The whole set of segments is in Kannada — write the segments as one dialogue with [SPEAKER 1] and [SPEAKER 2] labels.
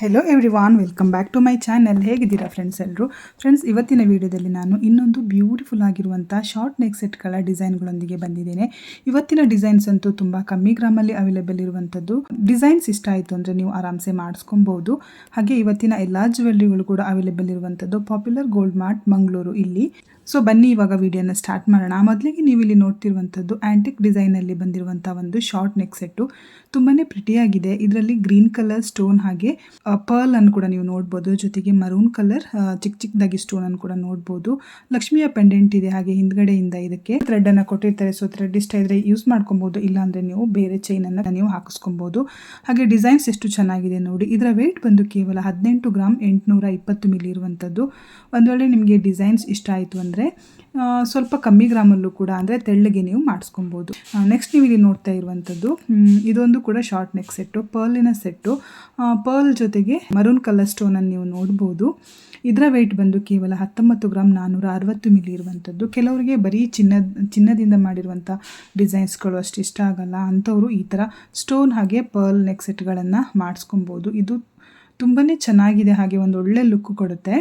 [SPEAKER 1] Hello everyone, welcome back to my channel. ಹೇಗಿದ್ದೀರಾ ಫ್ರೆಂಡ್ಸ್ ಎಲ್ಲರೂ? ಫ್ರೆಂಡ್ಸ್, ಇವತ್ತಿನ ವಿಡಿಯೋದಲ್ಲಿ ನಾನು ಇನ್ನೊಂದು ಬ್ಯೂಟಿಫುಲ್ ಆಗಿರುವಂಥ ಶಾರ್ಟ್ ನೆಕ್ ಸೆಟ್ಗಳ ಡಿಸೈನ್ಗಳೊಂದಿಗೆ ಬಂದಿದ್ದೇನೆ. ಇವತ್ತಿನ ಡಿಸೈನ್ಸ್ ಅಂತೂ ತುಂಬ ಕಮ್ಮಿ ಗ್ರಾಮಲ್ಲಿ ಅವೈಲೇಬಲ್ ಇರುವಂಥದ್ದು. ಡಿಸೈನ್ಸ್ ಇಷ್ಟ ಆಯಿತು ಅಂದರೆ ನೀವು ಆರಾಮ್ಸೆ ಮಾಡಿಸ್ಕೊಬಹುದು. ಹಾಗೆ ಇವತ್ತಿನ ಎಲ್ಲ ಜ್ಯುವೆಲ್ರಿಗಳು ಕೂಡ ಅವೈಲೇಬಲ್ ಇರುವಂಥದ್ದು ಪಾಪ್ಯುಲರ್ ಗೋಲ್ಡ್ ಮಾರ್ಟ್ ಮಂಗಳೂರು ಇಲ್ಲಿ. ಸೊ ಬನ್ನಿ ಇವಾಗ ವಿಡಿಯೋನ ಸ್ಟಾರ್ಟ್ ಮಾಡೋಣ. ಮೊದಲಿಗೆ ನೀವು ಇಲ್ಲಿ ನೋಡ್ತಿರುವಂಥದ್ದು ಆ್ಯಂಟಿಕ್ ಡಿಸೈನಲ್ಲಿ ಬಂದಿರುವಂಥ ಒಂದು ಶಾರ್ಟ್ ನೆಕ್ ಸೆಟ್ಟು. ತುಂಬಾ ಪ್ರಿಟಿಯಾಗಿದೆ. ಇದರಲ್ಲಿ ಗ್ರೀನ್ ಕಲರ್ ಸ್ಟೋನ್ ಹಾಗೆ ಪರ್ಲ್ ಅನ್ನು ಕೂಡ ನೀವು ನೋಡ್ಬೋದು. ಜೊತೆಗೆ ಮರೂನ್ ಕಲರ್ ಚಿಕ್ಕದಾಗಿ ಸ್ಟೋನ್ ಅನ್ನು ಕೂಡ ನೋಡ್ಬೋದು. ಲಕ್ಷ್ಮಿಯ ಪೆಂಡೆಂಟ್ ಇದೆ. ಹಾಗೆ ಹಿಂದ್ಗಡೆಯಿಂದ ಇದಕ್ಕೆ ಥ್ರೆಡ್ ಅನ್ನು ಕೊಟ್ಟಿರ್ತಾರೆ. ಸೊ ಥ್ರೆಡ್ ಇಷ್ಟ ಇದ್ರೆ ಯೂಸ್ ಮಾಡ್ಕೊಬಹುದು, ಇಲ್ಲಾಂದ್ರೆ ನೀವು ಬೇರೆ ಚೈನ್ ಅನ್ನು ನೀವು ಹಾಕಿಸ್ಕೊಬಹುದು. ಹಾಗೆ ಡಿಸೈನ್ಸ್ ಎಷ್ಟು ಚೆನ್ನಾಗಿದೆ ನೋಡಿ. ಇದರ ವೇಟ್ ಬಂದು ಕೇವಲ 18 ಗ್ರಾಮ್ 820 ಮಿಲಿ ಇರುವಂಥದ್ದು. ಒಂದು ವೇಳೆ ನಿಮಗೆ ಡಿಸೈನ್ಸ್ ಇಷ್ಟ ಆಯಿತು ಅಂದರೆ ಸ್ವಲ್ಪ ಕಮ್ಮಿ ಗ್ರಾಮಲ್ಲೂ ಕೂಡ ಅಂದರೆ ತೆಳ್ಳಗೆ ನೀವು ಮಾಡಿಸ್ಕೊಬಹುದು. ನೆಕ್ಸ್ಟ್ ನೀವು ಇಲ್ಲಿ ನೋಡ್ತಾ ಇರುವಂಥದ್ದು ಇದೊಂದು ಕೂಡ ಶಾರ್ಟ್ ನೆಕ್ ಸೆಟ್ಟು, ಪರ್ಲಿನ ಸೆಟ್ಟು. ಪರ್ಲ್ ಜೊತೆಗೆ ಮರೂನ್ ಕಲರ್ ಸ್ಟೋನನ್ನು ನೀವು ನೋಡ್ಬೋದು. ಇದರ ವೆಯ್ಟ್ ಬಂದು ಕೇವಲ 19 ಗ್ರಾಮ್ 460 ಮಿಲಿ ಇರುವಂಥದ್ದು. ಕೆಲವರಿಗೆ ಬರೀ ಚಿನ್ನದಿಂದ ಮಾಡಿರುವಂಥ ಡಿಸೈನ್ಸ್ಗಳು ಅಷ್ಟು ಇಷ್ಟ ಆಗಲ್ಲ, ಅಂಥವರು ಈ ಥರ ಸ್ಟೋನ್ ಹಾಗೆ ಪರ್ಲ್ ನೆಕ್ ಸೆಟ್ಗಳನ್ನು ಮಾಡಿಸ್ಕೊಬೋದು. ಇದು ತುಂಬಾ ಚೆನ್ನಾಗಿದೆ, ಹಾಗೆ ಒಂದು ಒಳ್ಳೆ ಲುಕ್ ಕೊಡುತ್ತೆ.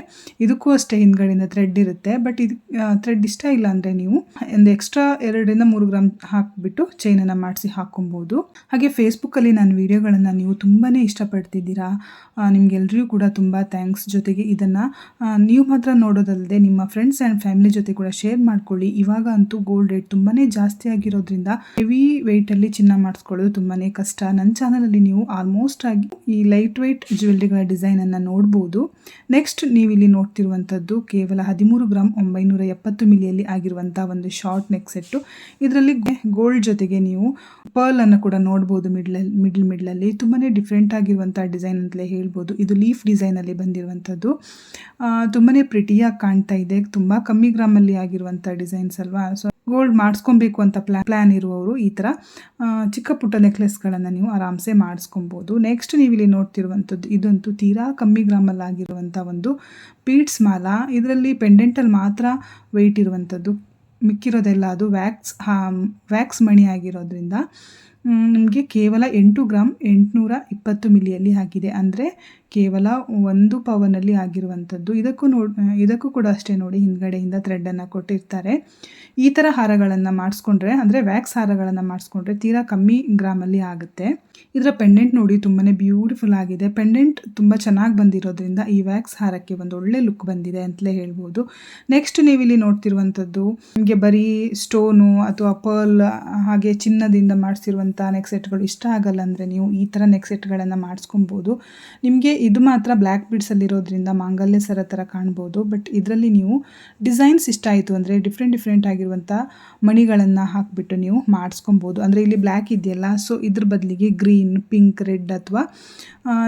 [SPEAKER 1] ಇದಕ್ಕೂ ಅಷ್ಟೇ ಹಿಂದ್ಗಡೆಯಿಂದ ಥ್ರೆಡ್ ಇರುತ್ತೆ. ಬಟ್ ಇದು ಥ್ರೆಡ್ ಇಷ್ಟ ಇಲ್ಲ ಅಂದರೆ ನೀವು ಒಂದು ಎಕ್ಸ್ಟ್ರಾ 2-3 ಗ್ರಾಮ್ ಹಾಕಿಬಿಟ್ಟು ಚೈನನ್ನು ಮಾಡಿಸಿ ಹಾಕ್ಕೊಬೋದು. ಹಾಗೆ ಫೇಸ್ಬುಕ್ಕಲ್ಲಿ ನಾನು ವಿಡಿಯೋಗಳನ್ನು ನೀವು ತುಂಬಾ ಇಷ್ಟಪಡ್ತಿದ್ದೀರಾ. ನಿಮಗೆಲ್ಲರಿಗೂ ಕೂಡ ತುಂಬ ಥ್ಯಾಂಕ್ಸ್. ಜೊತೆಗೆ ಇದನ್ನು ನೀವು ಮಾತ್ರ ನೋಡೋದಲ್ಲದೆ ನಿಮ್ಮ ಫ್ರೆಂಡ್ಸ್ ಆ್ಯಂಡ್ ಫ್ಯಾಮಿಲಿ ಜೊತೆ ಕೂಡ ಶೇರ್ ಮಾಡ್ಕೊಳ್ಳಿ. ಇವಾಗ ಅಂತೂ ಗೋಲ್ಡ್ ರೇಟ್ ತುಂಬಾ ಜಾಸ್ತಿ ಆಗಿರೋದ್ರಿಂದ ಹೆವಿ ವೆಯ್ಟಲ್ಲಿ ಚಿನ್ನ ಮಾಡಿಸ್ಕೊಳ್ಳೋದು ತುಂಬಾ ಕಷ್ಟ. ನನ್ನ ಚಾನಲಲ್ಲಿ ನೀವು ಆಲ್ಮೋಸ್ಟ್ ಆಗಿ ಈ ಲೈಟ್ ವೆಯ್ಟ್ ಜ್ಯುವೆಲ್ರಿಗಳ ಡಿಸೈನ್ ಅನ್ನು ನೋಡ್ಬೋದು. ನೆಕ್ಸ್ಟ್ ನೀವು ಇಲ್ಲಿ ನೋಡ್ತಿರುವಂಥದ್ದು ಕೇವಲ 13 ಗ್ರಾಮ್ 970 ಮಿಲಿಯಲ್ಲಿ ಆಗಿರುವಂಥ ಒಂದು ಶಾರ್ಟ್ ನೆಕ್ ಸೆಟ್ಟು. ಇದರಲ್ಲಿ ಗೋಲ್ಡ್ ಜೊತೆಗೆ ನೀವು ಪರ್ಲ್ ಅನ್ನು ಕೂಡ ನೋಡ್ಬೋದು. ಮಿಡ್ಲಲ್ಲಿ ತುಂಬಾ ಡಿಫ್ರೆಂಟ್ ಆಗಿರುವಂಥ ಡಿಸೈನ್ ಅಂತಲೇ ಹೇಳ್ಬೋದು. ಇದು ಲೀಫ್ ಡಿಸೈನಲ್ಲಿ ಬಂದಿರುವಂಥದ್ದು. ತುಂಬಾ ಪ್ರಿಟಿಯಾಗಿ ಕಾಣ್ತಾ ಇದೆ. ತುಂಬ ಕಮ್ಮಿ ಗ್ರಾಮಲ್ಲಿ ಆಗಿರುವಂಥ ಡಿಸೈನ್ಸ್ ಅಲ್ವಾ. ಸೊ ಗೋಲ್ಡ್ ಮಾಡಿಸ್ಕೊಬೇಕು ಅಂತ ಪ್ಲ್ಯಾನ್ ಇರುವವರು ಈ ಥರ ಚಿಕ್ಕ ಪುಟ್ಟ ನೆಕ್ಲೆಸ್ಗಳನ್ನು ನೀವು ಆರಾಮ್ಸೆ ಮಾಡಿಸ್ಕೊಬೋದು. ನೆಕ್ಸ್ಟ್ ನೀವು ಇಲ್ಲಿ ನೋಡ್ತಿರುವಂಥದ್ದು ಇದಂತೂ ತೀರಾ ಕಮ್ಮಿ ಗ್ರಾಮಲ್ಲಿ ಆಗಿರುವಂಥ ಒಂದು ಬೀಡ್ಸ್ ಮಾಲ. ಇದರಲ್ಲಿ ಪೆಂಡೆಂಟಲ್ಲಿ ಮಾತ್ರ ವೆಯ್ಟ್ ಇರುವಂಥದ್ದು, ಮಿಕ್ಕಿರೋದೆಲ್ಲ ಅದು ವ್ಯಾಕ್ಸ್ ಮಣಿ ಆಗಿರೋದ್ರಿಂದ ನಿಮಗೆ ಕೇವಲ 8 ಗ್ರಾಮ್ 820 ಮಿಲಿಯಲ್ಲಿ ಆಗಿದೆ. ಅಂದರೆ ಕೇವಲ 1 ಪವನಲ್ಲಿ ಆಗಿರುವಂಥದ್ದು. ಇದಕ್ಕೂ ಕೂಡ ಅಷ್ಟೇ ನೋಡಿ, ಹಿಂದ್ಗಡೆಯಿಂದ ಥ್ರೆಡನ್ನು ಕೊಟ್ಟಿರ್ತಾರೆ. ಈ ಥರ ಹಾರಗಳನ್ನು ಮಾಡಿಸ್ಕೊಂಡ್ರೆ ಅಂದರೆ ವ್ಯಾಕ್ಸ್ ಹಾರಗಳನ್ನು ಮಾಡಿಸ್ಕೊಂಡ್ರೆ ತೀರಾ ಕಮ್ಮಿ ಗ್ರಾಮಲ್ಲಿ ಆಗುತ್ತೆ. ಇದರ ಪೆಂಡೆಂಟ್ ನೋಡಿ ತುಂಬಾ ಬ್ಯೂಟಿಫುಲ್ ಆಗಿದೆ. ಪೆಂಡೆಂಟ್ ತುಂಬ ಚೆನ್ನಾಗಿ ಬಂದಿರೋದ್ರಿಂದ ಈ ವ್ಯಾಕ್ಸ್ ಹಾರಕ್ಕೆ ಒಂದು ಒಳ್ಳೆ ಲುಕ್ ಬಂದಿದೆ ಅಂತಲೇ ಹೇಳ್ಬೋದು. ನೆಕ್ಸ್ಟ್ ನೀವು ಇಲ್ಲಿ ನೋಡ್ತಿರುವಂಥದ್ದು ನಿಮಗೆ ಬರೀ ಸ್ಟೋನು ಅಥವಾ ಪರ್ಲ್ ಹಾಗೆ ಚಿನ್ನದಿಂದ ಮಾಡಿಸಿರುವಂಥ ನೆಕ್ ಸೆಟ್ಗಳು ಇಷ್ಟ ಆಗಲ್ಲ ಅಂದರೆ ನೀವು ಈ ಥರ ನೆಕ್ ಸೆಟ್ಗಳನ್ನು ಮಾಡಿಸ್ಕೊಬೋದು. ನಿಮಗೆ ಇದು ಮಾತ್ರ ಬ್ಲ್ಯಾಕ್ ಬೀಡ್ಸಲ್ಲಿರೋದ್ರಿಂದ ಮಾಂಗಲ್ಯ ಸರ ಥರ ಕಾಣ್ಬೋದು. ಬಟ್ ಇದರಲ್ಲಿ ನೀವು ಡಿಸೈನ್ಸ್ ಇಷ್ಟ ಆಯಿತು ಅಂದರೆ ಡಿಫ್ರೆಂಟ್ ಆಗಿರುವಂಥ ಮಣಿಗಳನ್ನು ಹಾಕಿಬಿಟ್ಟು ನೀವು ಮಾಡಿಸ್ಕೊಬೋದು. ಅಂದರೆ ಇಲ್ಲಿ ಬ್ಲ್ಯಾಕ್ ಇದೆಯಲ್ಲ, ಸೊ ಇದ್ರ ಬದಲಿಗೆ ಗ್ರೀನ್, ಪಿಂಕ್, ರೆಡ್ ಅಥವಾ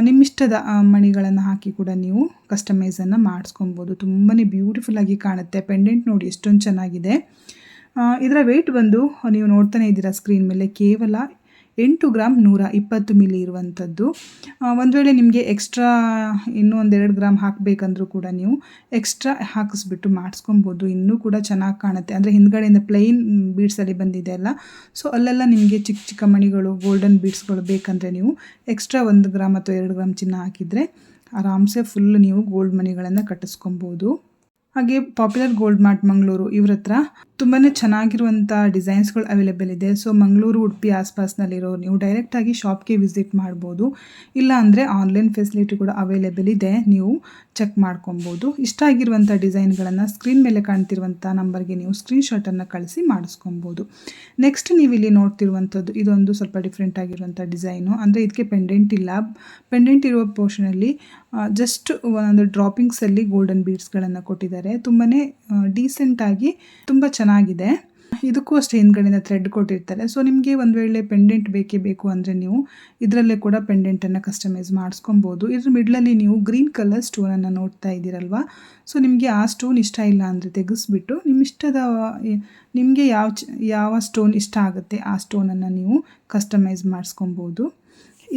[SPEAKER 1] ನಿಮ್ಮಿಷ್ಟದ ಮಣಿಗಳನ್ನು ಹಾಕಿ ಕೂಡ ನೀವು ಕಸ್ಟಮೈಸನ್ನು ಮಾಡಿಸ್ಕೊಬೋದು. ತುಂಬಾ ಬ್ಯೂಟಿಫುಲ್ ಆಗಿ ಕಾಣುತ್ತೆ. ಪೆಂಡೆಂಟ್ ನೋಡಿ ಎಷ್ಟೊಂದು ಚೆನ್ನಾಗಿದೆ. ಇದರ ವೆಯ್ಟ್ ಬಂದು ನೀವು ನೋಡ್ತಾನೆ ಇದ್ದೀರಾ ಸ್ಕ್ರೀನ್ ಮೇಲೆ, ಕೇವಲ 8 ಗ್ರಾಮ್ 120 ಮಿಲಿ ಇರುವಂಥದ್ದು. ಒಂದು ವೇಳೆ ನಿಮಗೆ ಎಕ್ಸ್ಟ್ರಾ ಇನ್ನೂ 1-2 ಗ್ರಾಮ್ ಹಾಕಬೇಕಂದ್ರೂ ಕೂಡ ನೀವು ಎಕ್ಸ್ಟ್ರಾ ಹಾಕಿಸ್ಬಿಟ್ಟು ಮಾಡಿಸ್ಕೊಬೋದು. ಇನ್ನೂ ಕೂಡ ಚೆನ್ನಾಗಿ ಕಾಣುತ್ತೆ. ಅಂದರೆ ಹಿಂದ್ಗಡೆಯಿಂದ ಪ್ಲೈನ್ ಬೀಡ್ಸಲ್ಲಿ ಬಂದಿದೆ ಅಲ್ಲ, ಸೊ ಅಲ್ಲೆಲ್ಲ ನಿಮಗೆ ಚಿಕ್ಕ ಮಣಿಗಳು, ಗೋಲ್ಡನ್ ಬೀಡ್ಸ್ಗಳು ಬೇಕಂದರೆ ನೀವು ಎಕ್ಸ್ಟ್ರಾ 1 ಗ್ರಾಮ್ ಅಥವಾ 2 ಗ್ರಾಮ್ ಚಿನ್ನ ಹಾಕಿದರೆ ಆರಾಮ್ಸೆ ಫುಲ್ ನೀವು ಗೋಲ್ಡ್ ಮಣಿಗಳನ್ನು ಕಟ್ಟಿಸ್ಕೊಬೋದು. ಹಾಗೆ ಪಾಪ್ಯುಲರ್ ಗೋಲ್ಡ್ ಮಾರ್ಟ್ ಮಂಗಳೂರು ಇವ್ರ ಹತ್ರ ತುಂಬಾ ಚೆನ್ನಾಗಿರುವಂಥ ಡಿಸೈನ್ಸ್ಗಳು ಅವೈಲೇಬಲ್ ಇದೆ. ಸೊ ಮಂಗಳೂರು, ಉಡುಪಿ ಆಸ್ಪಾಸ್ನಲ್ಲಿರೋ ನೀವು ಡೈರೆಕ್ಟಾಗಿ ಶಾಪ್ಗೆ ವಿಸಿಟ್ ಮಾಡ್ಬೋದು. ಇಲ್ಲ ಅಂದರೆ ಆನ್ಲೈನ್ ಫೆಸಿಲಿಟಿ ಕೂಡ ಅವೈಲೇಬಲ್ ಇದೆ, ನೀವು ಚೆಕ್ ಮಾಡ್ಕೊಬೋದು. ಇಷ್ಟ ಆಗಿರುವಂಥ ಡಿಸೈನ್ಗಳನ್ನು ಸ್ಕ್ರೀನ್ ಮೇಲೆ ಕಾಣ್ತಿರುವಂಥ ನಂಬರ್ಗೆ ನೀವು ಸ್ಕ್ರೀನ್ಶಾಟನ್ನು ಕಳಿಸಿ ಮಾಡಿಸ್ಕೊಬೋದು. ನೆಕ್ಸ್ಟ್ ನೀವು ಇಲ್ಲಿ ನೋಡ್ತಿರುವಂಥದ್ದು ಇದೊಂದು ಸ್ವಲ್ಪ ಡಿಫ್ರೆಂಟ್ ಆಗಿರುವಂಥ ಡಿಸೈನು. ಅಂದರೆ ಇದಕ್ಕೆ ಪೆಂಡೆಂಟ್ ಇಲ್ಲ. ಪೆಂಡೆಂಟ್ ಇರುವ ಪೋರ್ಷನಲ್ಲಿ ಜಸ್ಟ್ ಒಂದು ಡ್ರಾಪಿಂಗ್ಸಲ್ಲಿ ಗೋಲ್ಡನ್ ಬೀಡ್ಸ್ಗಳನ್ನು ಕೊಟ್ಟಿದ್ದಾರೆ. ತುಂಬಾ ಡೀಸೆಂಟಾಗಿ ತುಂಬ ಚೆನ್ನಾಗಿದೆ. ಇದಕ್ಕೂ ಅಷ್ಟೇ ಹಿಂದ್ಗಡೆಯಿಂದ ಥ್ರೆಡ್ ಕೊಟ್ಟಿರ್ತಾರೆ. ಸೊ ನಿಮಗೆ ಒಂದು ವೇಳೆ ಪೆಂಡೆಂಟ್ ಬೇಕು ಅಂದರೆ ನೀವು ಇದರಲ್ಲೇ ಕೂಡ ಪೆಂಡೆಂಟನ್ನು ಕಸ್ಟಮೈಸ್ ಮಾಡಿಸ್ಕೊಬೋದು. ಇದ್ರ ಮಿಡ್ಲಲ್ಲಿ ನೀವು ಗ್ರೀನ್ ಕಲರ್ ಸ್ಟೋನನ್ನು ನೋಡ್ತಾ ಇದ್ದೀರಲ್ವ. ಸೊ ನಿಮಗೆ ಆ ಸ್ಟೋನ್ ಇಷ್ಟ ಇಲ್ಲ ಅಂದರೆ ತೆಗೆಸ್ಬಿಟ್ಟು ನಿಮಗೆ ಯಾವ ಸ್ಟೋನ್ ಇಷ್ಟ ಆಗುತ್ತೆ ಆ ಸ್ಟೋನನ್ನು ನೀವು ಕಸ್ಟಮೈಸ್ ಮಾಡಿಸ್ಕೊಬೋದು.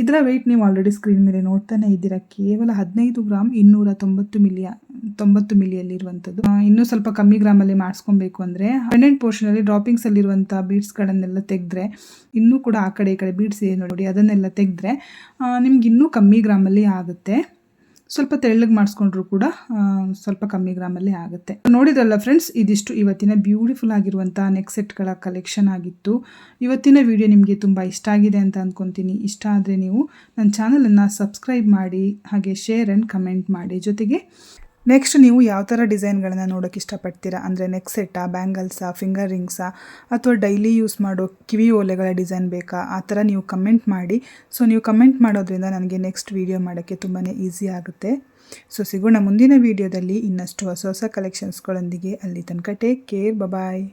[SPEAKER 1] ಇದರ ವೆಯ್ಟ್ ನೀವು ಆಲ್ರೆಡಿ ಸ್ಕ್ರೀನ್ ಮೇಲೆ ನೋಡ್ತಾನೆ ಇದ್ದೀರಾ, ಕೇವಲ 15 ಗ್ರಾಮ್ 290 ಮಿಲಿಯಲ್ಲಿರುವಂಥದ್ದು. ಇನ್ನೂ ಸ್ವಲ್ಪ ಕಮ್ಮಿ ಗ್ರಾಮಲ್ಲಿ ಮಾಡಿಸ್ಕೊಬೇಕು ಅಂದರೆ ಪೆಂಡೆಂಟ್ ಪೋರ್ಷನಲ್ಲಿ ಡ್ರಾಪಿಂಗ್ಸಲ್ಲಿರುವಂಥ ಬೀಡ್ಸ್ಗಳನ್ನೆಲ್ಲ ತೆಗೆದ್ರೆ, ಇನ್ನೂ ಕೂಡ ಆ ಕಡೆ ಈ ಕಡೆ ಬೀಡ್ಸ್ ಇದೆ ನೋಡಿ, ಅದನ್ನೆಲ್ಲ ತೆಗೆದ್ರೆ ನಿಮ್ಗೆ ಇನ್ನೂ ಕಮ್ಮಿ ಗ್ರಾಮಲ್ಲಿ ಆಗುತ್ತೆ. ಸ್ವಲ್ಪ ತೆಳ್ಳಗೆ ಮಾಡಿಸ್ಕೊಂಡ್ರು ಕೂಡ ಸ್ವಲ್ಪ ಕಮ್ಮಿ ಗ್ರಾಮಲ್ಲಿ ಆಗುತ್ತೆ. ನೋಡಿದ್ರಲ್ಲ ಫ್ರೆಂಡ್ಸ್, ಇದಿಷ್ಟು ಇವತ್ತಿನ ಬ್ಯೂಟಿಫುಲ್ ಆಗಿರುವಂಥ ನೆಕ್ ಸೆಟ್ಗಳ ಕಲೆಕ್ಷನ್ ಆಗಿತ್ತು. ಇವತ್ತಿನ ವಿಡಿಯೋ ನಿಮಗೆ ತುಂಬ ಇಷ್ಟ ಆಗಿದೆ ಅಂತ ಅಂದ್ಕೊತೀನಿ. ಇಷ್ಟ ಆದರೆ ನೀವು ನನ್ನ ಚಾನಲನ್ನು ಸಬ್ಸ್ಕ್ರೈಬ್ ಮಾಡಿ, ಹಾಗೆ ಶೇರ್ ಆ್ಯಂಡ್ ಕಮೆಂಟ್ ಮಾಡಿ. ಜೊತೆಗೆ ನೆಕ್ಸ್ಟ್ ನೀವು ಯಾವ ಥರ ಡಿಸೈನ್ಗಳನ್ನು ನೋಡೋಕ್ಕೆ ಇಷ್ಟಪಡ್ತೀರಾ, ಅಂದರೆ ನೆಕ್ ಸೆಟ್ಟಾ, ಬ್ಯಾಂಗಲ್ಸಾ, ಫಿಂಗರ್ ರಿಂಗ್ಸಾ, ಅಥವಾ ಡೈಲಿ ಯೂಸ್ ಮಾಡೋ ಕಿವಿ ಓಲೆಗಳ ಡಿಸೈನ್ ಬೇಕಾ, ಆ ಥರ ನೀವು ಕಮೆಂಟ್ ಮಾಡಿ. ಸೊ ನೀವು ಕಮೆಂಟ್ ಮಾಡೋದ್ರಿಂದ ನನಗೆ ನೆಕ್ಸ್ಟ್ ವೀಡಿಯೋ ಮಾಡೋಕ್ಕೆ ತುಂಬಾ ಈಸಿ ಆಗುತ್ತೆ. ಸೊ ಸಿಗೋಣ ಮುಂದಿನ ವೀಡಿಯೋದಲ್ಲಿ ಇನ್ನಷ್ಟು ಹೊಸ ಹೊಸ ಕಲೆಕ್ಷನ್ಸ್ಗಳೊಂದಿಗೆ. ಅಲ್ಲಿ ತನಕ ಟೇಕ್ ಕೇರ್, ಬಾಯ್.